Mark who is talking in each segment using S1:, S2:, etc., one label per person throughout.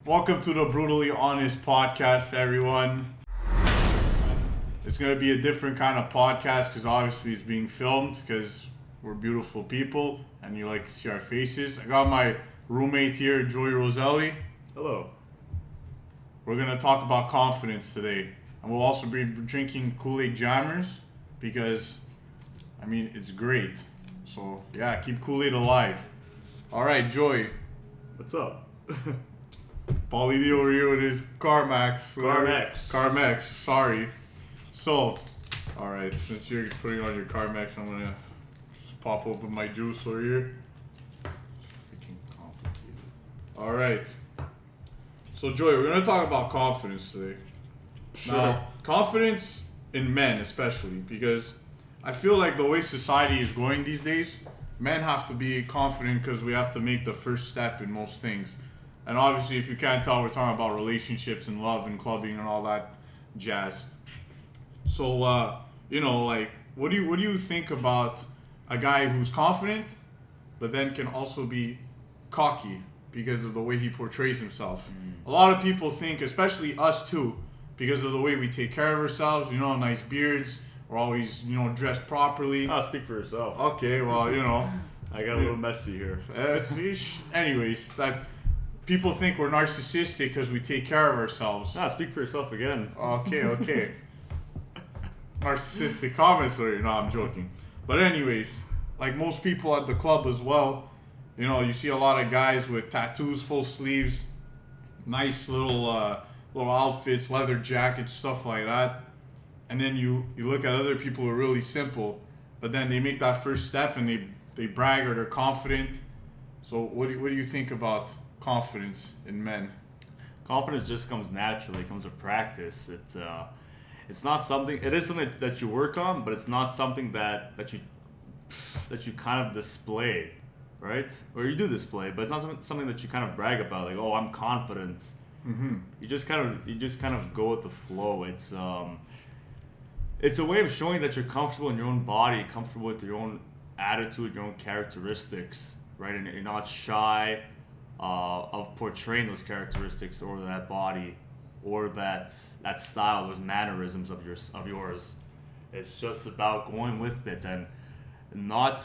S1: Welcome to the Brutally Honest Podcast, everyone. It's going to be a different kind of podcast because obviously it's being filmed because we're beautiful people and you like to see our faces. I got my roommate here, Joey Roselli.
S2: Hello.
S1: We're going to talk about confidence today. And we'll also be drinking Kool-Aid Jammers because, it's great. So, yeah, keep Kool-Aid alive. All right, Joey.
S2: What's up?
S1: Paulie D over here with his CarMax. CarMax, sorry. So, alright, since you're putting on your CarMax, I'm gonna just pop open my juice over here. Freaking complicated. Alright. So, Joey, we're gonna talk about confidence today.
S2: Sure.
S1: Now, confidence in men especially, because I feel like the way society is going these days, men have to be confident because we have to make the first step in most things. And obviously, if you can't tell, we're talking about relationships and love and clubbing and all that jazz. So, what do you think about a guy who's confident, but then can also be cocky because of the way he portrays himself? A lot of people think, especially us too, because of the way we take care of ourselves, nice beards, we're always, dressed properly.
S2: I'll speak for yourself.
S1: Okay, well,
S2: I got a little messy here.
S1: Anyways, that... People think we're narcissistic because we take care of ourselves.
S2: Speak for yourself again.
S1: Okay. Narcissistic comments, or no, I'm joking. But anyways, like most people at the club as well, you see a lot of guys with tattoos, full sleeves, nice little outfits, leather jackets, stuff like that. And then you look at other people who are really simple, but then they make that first step and they brag or they're confident. So what do you think about confidence in men?
S2: Confidence just comes naturally. It comes with practice. It's not something. It is something that you work on, but it's not something that you kind of display, right? Or you do display, but it's not something that you kind of brag about. Like, oh, I'm confident.
S1: Mm-hmm.
S2: You just kind of go with the flow. It's a way of showing that you're comfortable in your own body, comfortable with your own attitude, your own characteristics, right? And you're not shy of portraying those characteristics or that body or that style, those mannerisms of yours. It's just about going with it and not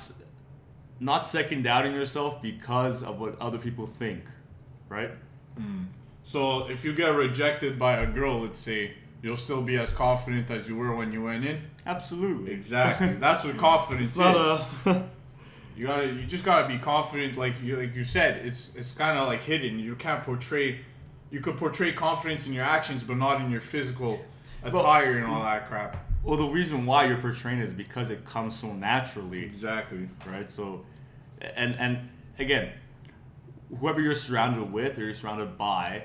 S2: second doubting yourself because of what other people think, right?
S1: So if you get rejected by a girl, let's say, you'll still be as confident as you were when you went in?
S2: Absolutely.
S1: Exactly. That's what confidence is. You just gotta be confident, like you said. It's kind of like hidden. You can't portray. You could portray confidence in your actions, but not in your physical attire and all that crap.
S2: Well, the reason why you're portraying it is because it comes so naturally.
S1: Exactly.
S2: Right. So, and again, whoever you're surrounded with or you're surrounded by,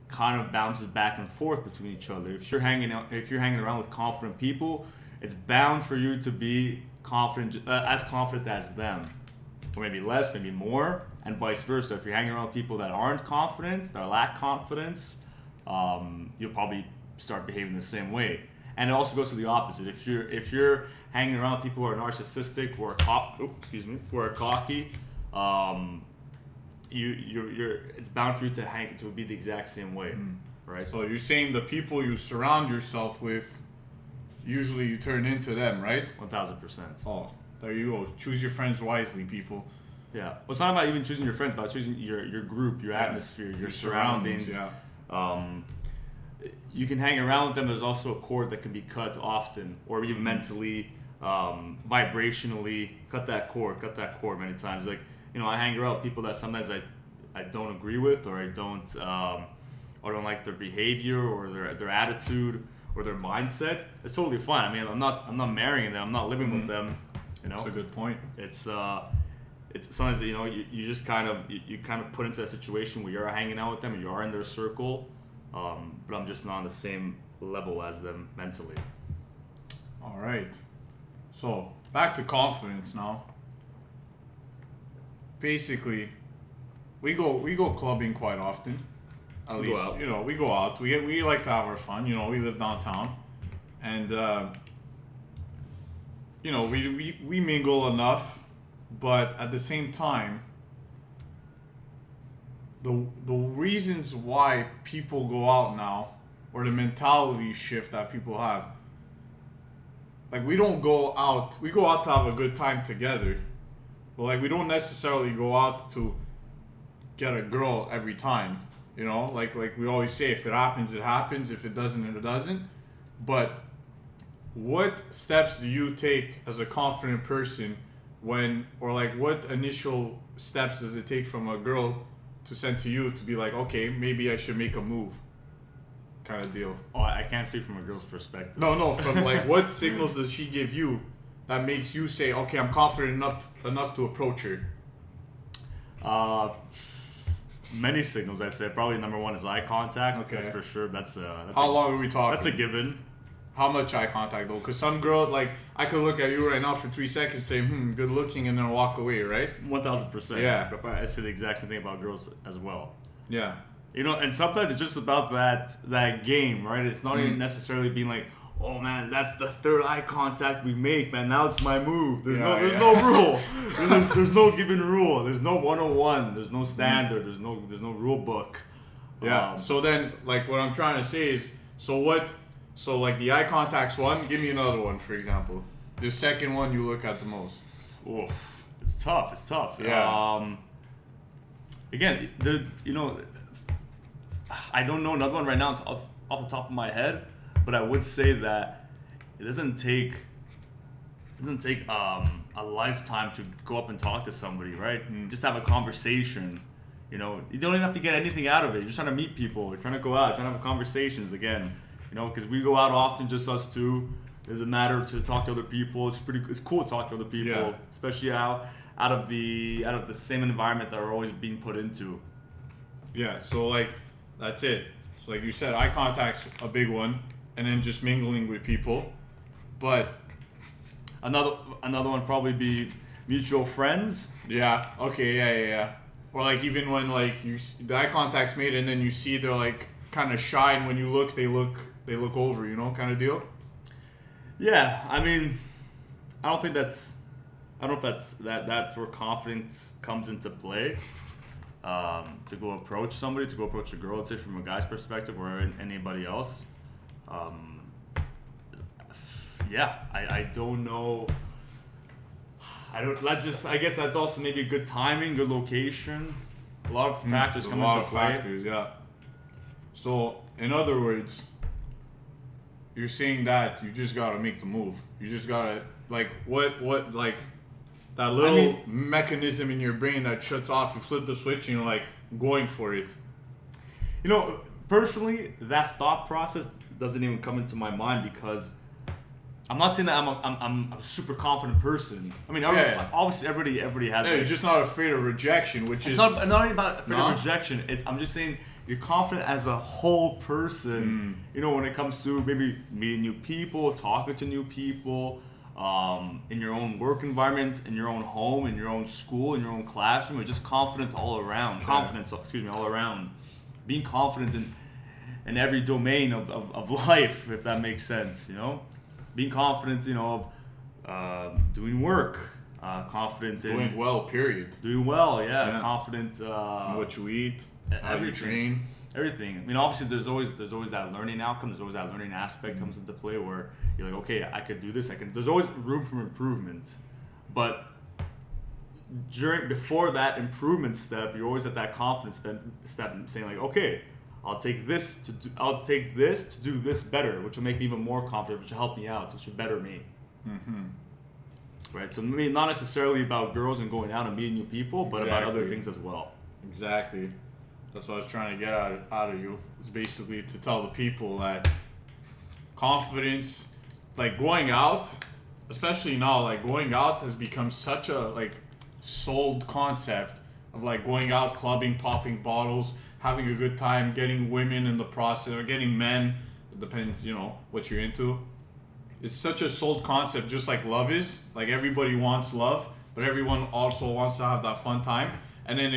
S2: kind of bounces back and forth between each other. If you're hanging around with confident people, it's bound for you to be confident, as confident as them, or maybe less, maybe more, and vice versa. If you're hanging around with people that aren't confident, that lack confidence, you'll probably start behaving the same way. And it also goes to the opposite. If you're hanging around with people who are narcissistic, who are cocky, it's bound for you to be the exact same way, right?
S1: So you're saying the people you surround yourself with, usually you turn into them, right?
S2: 1000%.
S1: Oh, there you go. Choose your friends wisely, people.
S2: Yeah. Well, it's not about even choosing your friends, it's about choosing your group, your atmosphere, your surroundings.
S1: Yeah.
S2: You can hang around with them. There's also a cord that can be cut often, or even mentally, vibrationally, cut that cord many times. Like, I hang around with people that sometimes I don't agree with, or I don't like their behavior or their attitude or their mindset. It's totally fine. I'm not marrying them. I'm not living with them.
S1: That's a good point.
S2: It's sometimes you just kind of put into that situation where you're hanging out with them and you are in their circle, but I'm just not on the same level as them mentally.
S1: All right. So back to confidence now. Basically, we go clubbing quite often. At least, we go out. We like to have our fun. We live downtown, and we mingle enough, but at the same time, the reasons why people go out now, or the mentality shift that people have. Like, we don't go out. We go out to have a good time together, but like we don't necessarily go out to get a girl every time. You know, like we always say, if it happens, it happens. If it doesn't, it doesn't. But what steps do you take as a confident person when, or like what initial steps does it take from a girl to send to you to be like, okay, maybe I should make a move, kind of deal?
S2: Oh, I can't speak from a girl's perspective.
S1: No, from like what signals does she give you that makes you say, okay, I'm confident enough to approach her?
S2: Many signals, I'd say. Probably number one is eye contact.
S1: Okay.
S2: That's for sure. That's
S1: how long are we talking?
S2: That's a given.
S1: How much eye contact though? Because some girl, like, I could look at you right now for 3 seconds, say, good looking, and then walk away, right?
S2: 1000%.
S1: Yeah.
S2: But I say the exact same thing about girls as well.
S1: Yeah.
S2: You know, and sometimes it's just about that game, right? It's not even necessarily being like, oh man, that's the third eye contact we make, man. Now it's my move. There's no rule. There's no given rule. There's no 101. There's no standard. There's no rule book.
S1: Yeah. So then, like, what I'm trying to say is, so like the eye contact's one. Give me another one, for example. The second one you look at the most.
S2: Oof. It's tough.
S1: Yeah.
S2: Again, I don't know another one right now off the top of my head, but I would say that it doesn't take a lifetime to go up and talk to somebody, right? Just have a conversation. You know, you don't even have to get anything out of it. You're just trying to meet people. You're trying to go out, trying to have conversations again. You know, because we go out often, just us two. It doesn't matter to talk to other people. It's cool to talk to other people,
S1: Yeah.
S2: especially out of the same environment that we're always being put into.
S1: Yeah. So like, that's it. So like you said, eye contact's a big one, and then just mingling with people. But
S2: another one probably be mutual friends.
S1: yeah. Okay. Yeah. Or like even when like the eye contact's made, and then you see they're like kind of shy, and when you look, they look over, you know, kind of deal.
S2: Yeah, I mean, I don't know if that's where confidence comes into play. To go approach somebody, to go approach a girl, let's say from a guy's perspective or anybody else. Yeah, I don't know. I guess that's also maybe good timing, good location. A lot of factors come into play.
S1: Factors, yeah. So, in other words, you're saying that you just gotta make the move. You just gotta, like, what, like, that little mechanism in your brain that shuts off, you flip the switch and you're like, going for it.
S2: You know, personally, that thought process doesn't even come into my mind because I'm not saying that I'm a super confident person. I mean, obviously everybody has.
S1: Yeah, you're just not afraid of rejection, which is
S2: not even about afraid of rejection. I'm just saying you're confident as a whole person. You know, when it comes to maybe meeting new people, talking to new people, in your own work environment, in your own home, in your own school, in your own classroom. You're just confident all around. All around. Being confident in every domain of life, if that makes sense. You know. Being confident, you know, of doing work, confident in
S1: doing well. Period.
S2: Doing well, yeah. Confident.
S1: What you eat, how you train,
S2: everything. I mean, obviously, there's always that learning outcome. There's always that learning aspect comes into play where you're like, okay, I could do this. There's always room for improvement, but before that improvement step, you're always at that confidence step, saying like, okay. I'll take this to do this better, which will make me even more confident, which will help me out, which will better me. Right. So I mean, not necessarily about girls and going out and meeting new people, but about other things as well.
S1: Exactly. That's what I was trying to get out of you. It's basically to tell the people that confidence, like going out, especially now, like going out has become such a like sold concept of like going out, clubbing, popping bottles, having a good time, getting women in the process, or getting men. It depends, you know, what you're into. It's such a sold concept, just like love is. Like everybody wants love, but everyone also wants to have that fun time. And then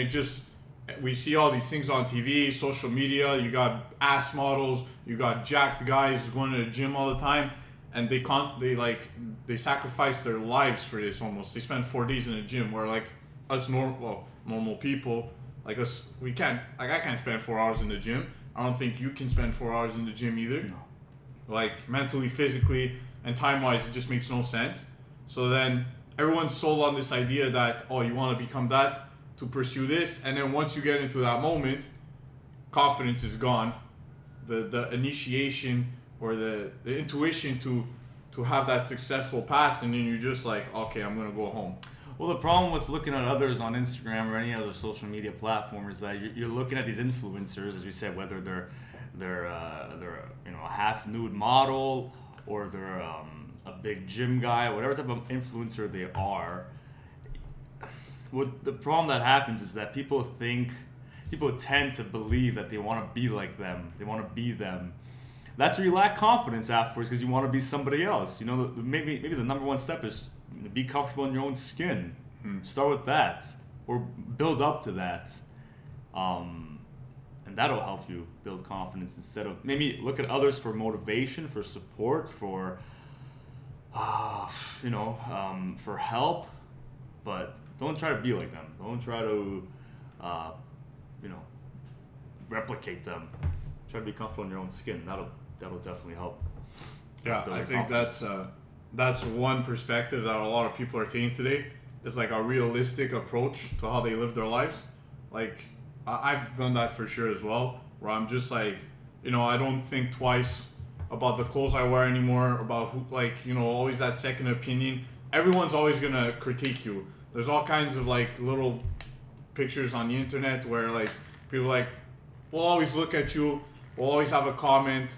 S1: we see all these things on TV, social media. You got ass models, you got jacked guys going to the gym all the time, and they sacrifice their lives for this almost. They spend 4 days in the gym, where like us normal people, Like us, we can't. Like I can't spend 4 hours in the gym. I don't think you can spend 4 hours in the gym either.
S2: No.
S1: Like mentally, physically, and time-wise, it just makes no sense. So then everyone's sold on this idea that, oh, you want to become that to pursue this, and then once you get into that moment, confidence is gone. The initiation or the intuition to have that successful pass, and then you're just like, okay, I'm gonna go home.
S2: Well, the problem with looking at others on Instagram or any other social media platform is that you're looking at these influencers, as you said, whether they're a half nude model or they're a big gym guy, whatever type of influencer they are. What the problem that happens is that people tend to believe that they want to be like them. They want to be them. That's where you lack confidence afterwards because you want to be somebody else. You know, maybe the number one step is be comfortable in your own skin. Start with that, or build up to that, and that'll help you build confidence instead of maybe look at others for motivation, for support, for for help, but don't try to be like them. Don't try to replicate them. Try to be comfortable in your own skin. That'll definitely help.
S1: Yeah, I think that's one perspective that a lot of people are taking today. Is like a realistic approach to how they live their lives. Like I've done that for sure as well, where I'm just like, I don't think twice about the clothes I wear anymore, about who, always that second opinion. Everyone's always gonna critique you. There's all kinds of like little pictures on the internet where like people like will always look at you, will always have a comment.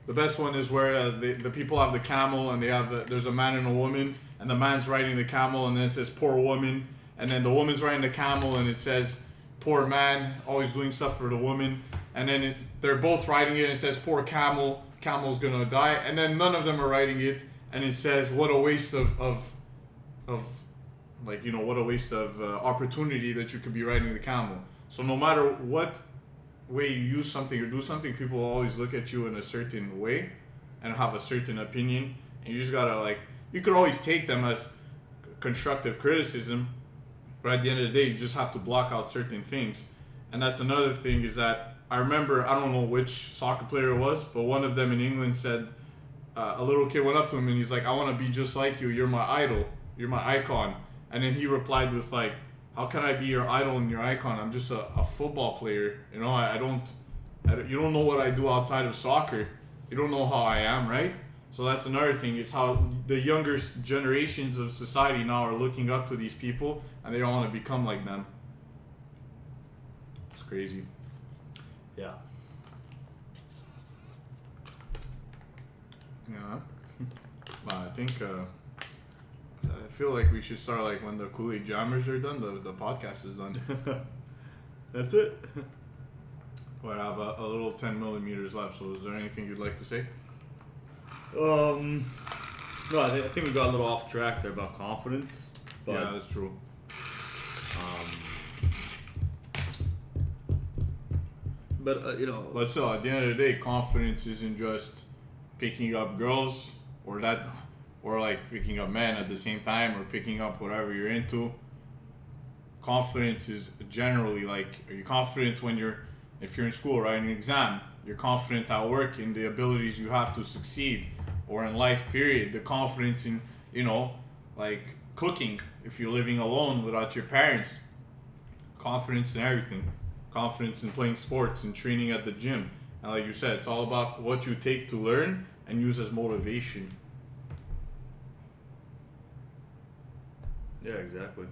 S1: The best one is where the people have the camel and there's a man and a woman, and the man's riding the camel and then it says poor woman, and then the woman's riding the camel and it says poor man, always doing stuff for the woman, and then they're both riding it and it says poor camel, camel's gonna die, and then none of them are riding it and it says what a waste of what a waste of opportunity that you could be riding the camel. So no matter what way you use something or do something, people will always look at you in a certain way and have a certain opinion, and you just gotta you could always take them as constructive criticism, but at the end of the day you just have to block out certain things. And that's another thing, is that I remember, I don't know which soccer player it was, but one of them in England said, a little kid went up to him and he's like, I want to be just like you, you're my idol, you're my icon. And then he replied with like, how can I be your idol and your icon? I'm just a football player. You don't know what I do outside of soccer. You don't know how I am, right? So that's another thing, is how the younger generations of society now are looking up to these people and they don't want to become like them. It's crazy.
S2: Yeah.
S1: Yeah. But I think I feel like we should start like when the Kool-Aid Jammers are done, the podcast is done.
S2: That's it.
S1: But I have a little 10 millimeters left, so is there anything you'd like to say?
S2: No, I think we got a little off track there about confidence. But,
S1: yeah, that's true. But still, at the end of the day, confidence isn't just picking up girls or like picking up men at the same time, or picking up whatever you're into. Confidence is generally like, are you confident if you're in school writing an exam? You're confident at work in the abilities you have to succeed, or in life period. The confidence in, like cooking, if you're living alone without your parents. Confidence in everything. Confidence in playing sports and training at the gym. And like you said, it's all about what you take to learn and use as motivation.
S2: Yeah, exactly.